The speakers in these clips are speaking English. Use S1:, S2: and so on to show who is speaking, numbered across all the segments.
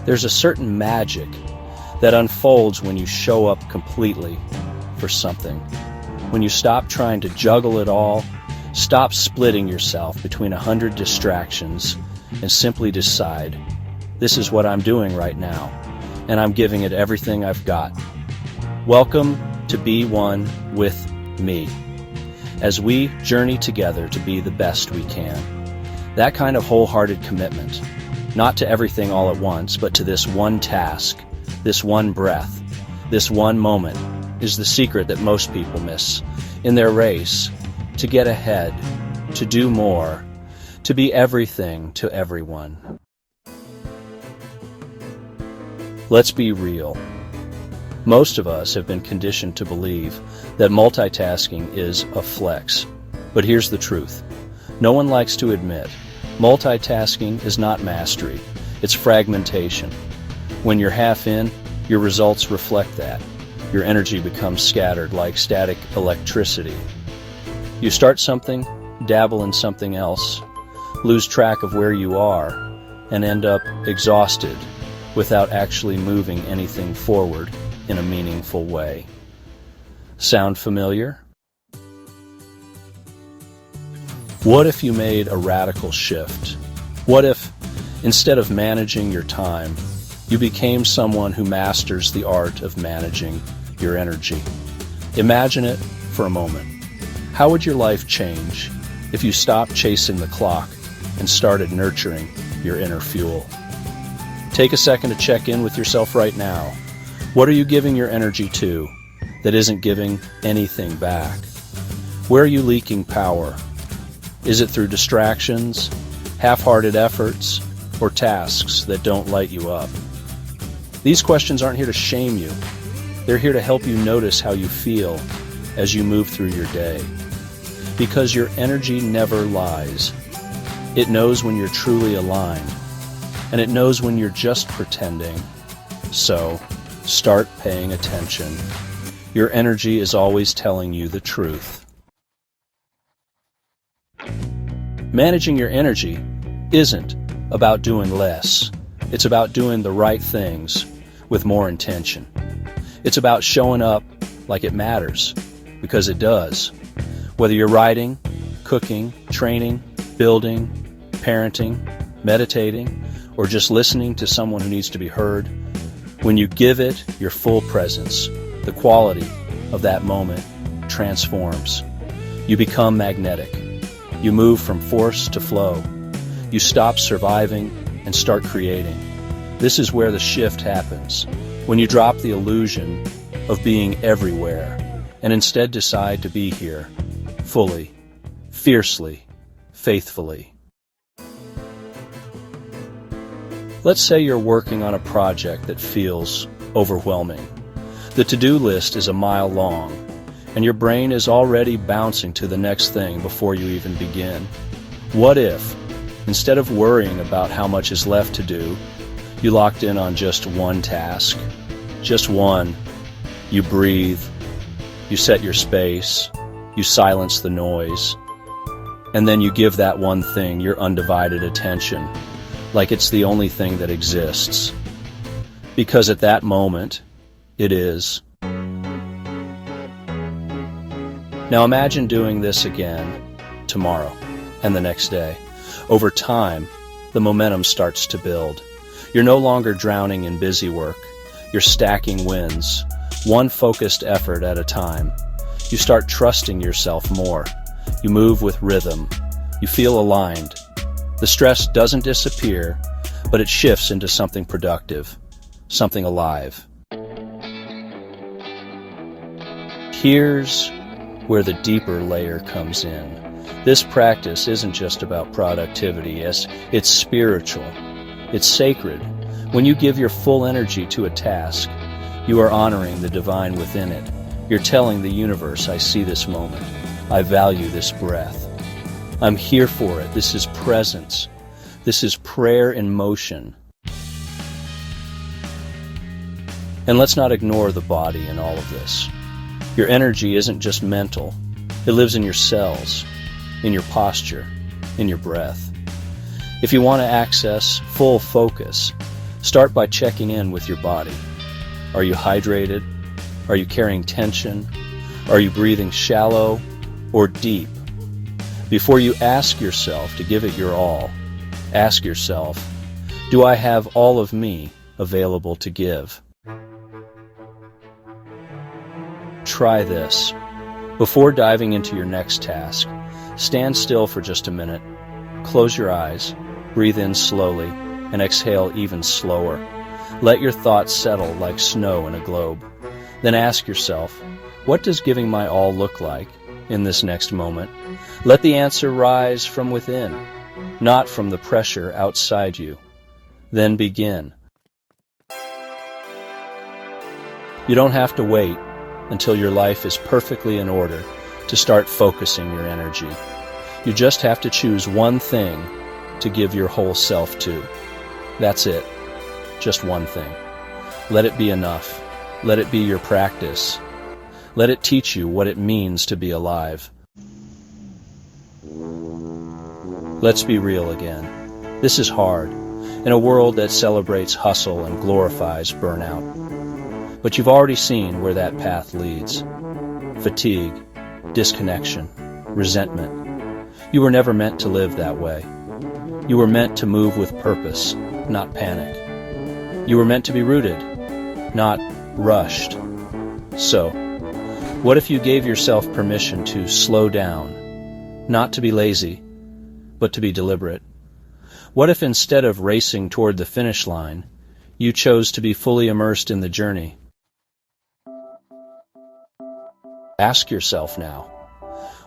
S1: There's a certain magic that unfolds when you show up completely for something. When you stop trying to juggle it all, stop splitting yourself between 100 distractions, and simply decide, this is what I'm doing right now, and I'm giving it everything I've got. Welcome to Be One with me, as we journey together to be the best we can. That kind of wholehearted commitment, not to everything all at once, but to this one task, this one breath, this one moment, is the secret that most people miss in their race to get ahead, to do more, to be everything to everyone. Let's be real. Most of us have been conditioned to believe that multitasking is a flex. But here's the truth. No one likes to admit multitasking is not mastery, it's fragmentation. When you're half in, your results reflect that. Your energy becomes scattered like static electricity. You start something, dabble in something else, lose track of where you are, and end up exhausted without actually moving anything forward in a meaningful way. Sound familiar? What if you made a radical shift? What if, instead of managing your time, you became someone who masters the art of managing your energy? Imagine it for a moment. How would your life change if you stopped chasing the clock and started nurturing your inner fuel? Take a second to check in with yourself right now. What are you giving your energy to that isn't giving anything back? Where are you leaking power? Is it through distractions, half-hearted efforts, or tasks that don't light you up? These questions aren't here to shame you. They're here to help you notice how you feel as you move through your day. Because your energy never lies. It knows when you're truly aligned, and it knows when you're just pretending. So, start paying attention. Your energy is always telling you the truth. Managing your energy isn't about doing less. It's about doing the right things with more intention. It's about showing up like it matters, because it does. Whether you're writing, cooking, training, building, parenting, meditating, or just listening to someone who needs to be heard, when you give it your full presence, the quality of that moment transforms. You become magnetic. You move from force to flow. You stop surviving and start creating. This is where the shift happens, when you drop the illusion of being everywhere and instead decide to be here, fully, fiercely, faithfully. Let's say you're working on a project that feels overwhelming. The to-do list is a mile long, and your brain is already bouncing to the next thing before you even begin. What if, instead of worrying about how much is left to do, you locked in on just one task? Just one. You breathe, you set your space, you silence the noise, and then you give that one thing your undivided attention, like it's the only thing that exists. Because at that moment, it is. Now imagine doing this again tomorrow and the next day. Over time, the momentum starts to build. You're no longer drowning in busy work. You're stacking wins, one focused effort at a time. You start trusting yourself more. You move with rhythm. You feel aligned. The stress doesn't disappear, but it shifts into something productive, something alive. Here's where the deeper layer comes in. This practice isn't just about productivity, it's spiritual. It's sacred. When you give your full energy to a task, you are honoring the divine within it. You're telling the universe, I see this moment. I value this breath. I'm here for it. This is presence. This is prayer in motion. And let's not ignore the body in all of this. Your energy isn't just mental. It lives in your cells, in your posture, in your breath. If you want to access full focus, Start by checking in with your body. Are you hydrated? Are you carrying tension? Are you breathing shallow or deep? Before you ask yourself to give it your all, ask yourself, do I have all of me available to give? Try this. Before diving into your next task, stand still for just a minute, close your eyes, breathe in slowly, and exhale even slower. Let your thoughts settle like snow in a globe. Then ask yourself, what does giving my all look like in this next moment? Let the answer rise from within, not from the pressure outside you. Then begin. You don't have to wait until your life is perfectly in order to start focusing your energy. You just have to choose one thing to give your whole self to. That's it. Just one thing. Let it be enough. Let it be your practice. Let it teach you what it means to be alive. Let's be real again. This is hard, in a world that celebrates hustle and glorifies burnout. But you've already seen where that path leads. Fatigue, disconnection, resentment. You were never meant to live that way. You were meant to move with purpose, not panic. You were meant to be rooted, not rushed. So, what if you gave yourself permission to slow down, not to be lazy, but to be deliberate? What if instead of racing toward the finish line, you chose to be fully immersed in the journey? Ask yourself now,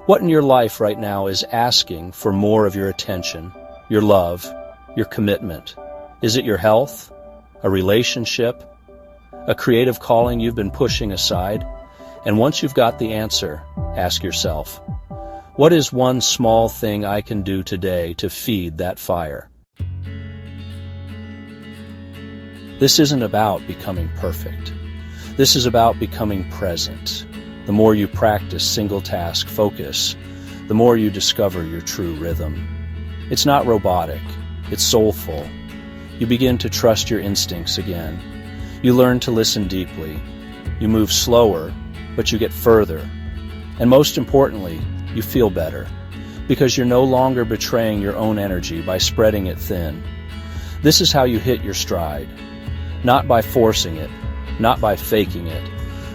S1: what in your life right now is asking for more of your attention, your love, your commitment? Is it your health, a relationship, a creative calling you've been pushing aside? And once you've got the answer, ask yourself, what is one small thing I can do today to feed that fire? This isn't about becoming perfect. This is about becoming present. The more you practice single-task focus, the more you discover your true rhythm. It's not robotic, it's soulful. You begin to trust your instincts again. You learn to listen deeply. You move slower, but you get further. And most importantly, you feel better, because you're no longer betraying your own energy by spreading it thin. This is how you hit your stride, not by forcing it, not by faking it,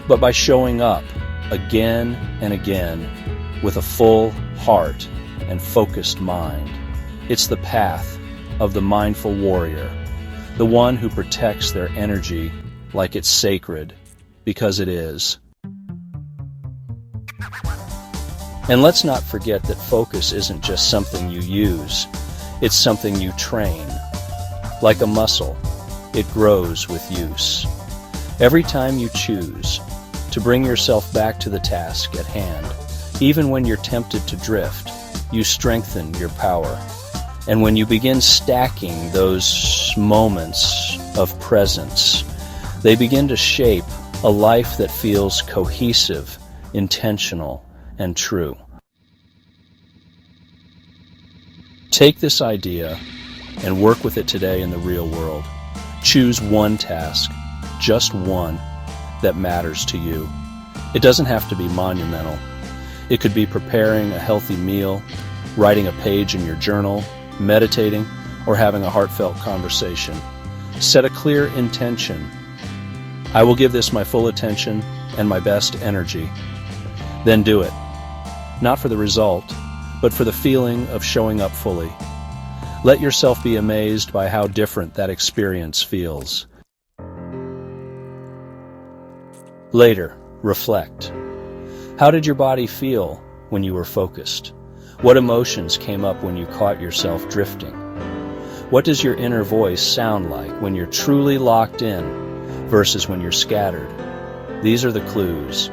S1: but by showing up again and again with a full heart and focused mind. It's the path of the mindful warrior, the one who protects their energy like it's sacred, because it is. And let's not forget that focus isn't just something you use, it's something you train. Like a muscle, it grows with use. Every time you choose to bring yourself back to the task at hand, even when you're tempted to drift, you strengthen your power. And when you begin stacking those moments of presence, they begin to shape a life that feels cohesive, intentional, and true. Take this idea and work with it today in the real world. Choose one task, just one, that matters to you. It doesn't have to be monumental. It could be preparing a healthy meal, writing a page in your journal, meditating, or having a heartfelt conversation. Set a clear intention. I will give this my full attention and my best energy. Then do it. Not for the result, but for the feeling of showing up fully. Let yourself be amazed by how different that experience feels. Later, reflect. How did your body feel when you were focused? What emotions came up when you caught yourself drifting? What does your inner voice sound like when you're truly locked in versus when you're scattered? These are the clues.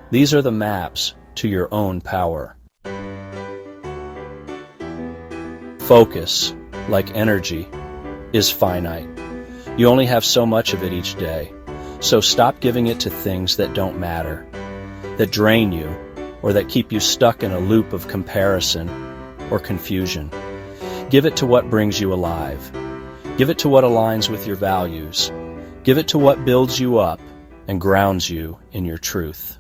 S1: These are the maps to your own power. Focus, like energy, is finite. You only have so much of it each day. So stop giving it to things that don't matter, that drain you, or that keep you stuck in a loop of comparison or confusion. Give it to what brings you alive. Give it to what aligns with your values. Give it to what builds you up and grounds you in your truth.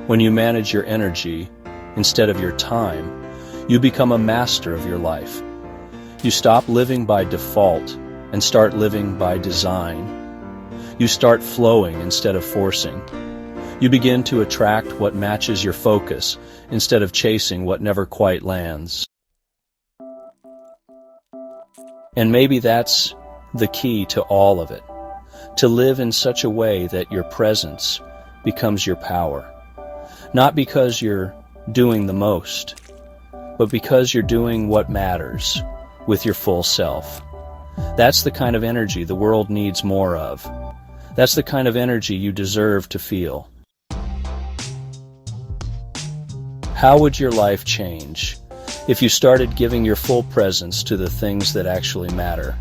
S1: When you manage your energy instead of your time, you become a master of your life. You stop living by default and start living by design. You start flowing instead of forcing. You begin to attract what matches your focus instead of chasing what never quite lands. And maybe that's the key to all of it, to live in such a way that your presence becomes your power. Not because you're doing the most, but because you're doing what matters with your full self. That's the kind of energy the world needs more of. That's the kind of energy you deserve to feel. How would your life change if you started giving your full presence to the things that actually matter?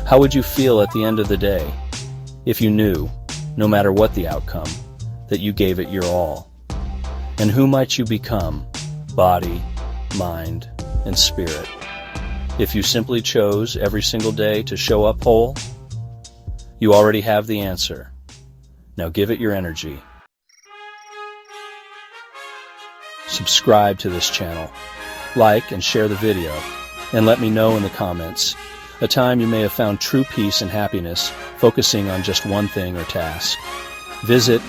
S1: How would you feel at the end of the day if you knew, no matter what the outcome, that you gave it your all? And who might you become, body, mind, and spirit, if you simply chose every single day to show up whole? You already have the answer. Now give it your energy. Subscribe to this channel, like and share the video, and let me know in the comments a time you may have found true peace and happiness focusing on just one thing or task. Visit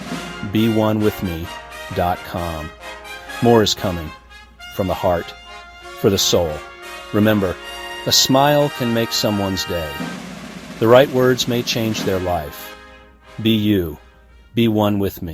S1: beonewithme.com. More is coming from the heart for the soul. Remember, a smile can make someone's day. The right words may change their life. Be you. Be one with me.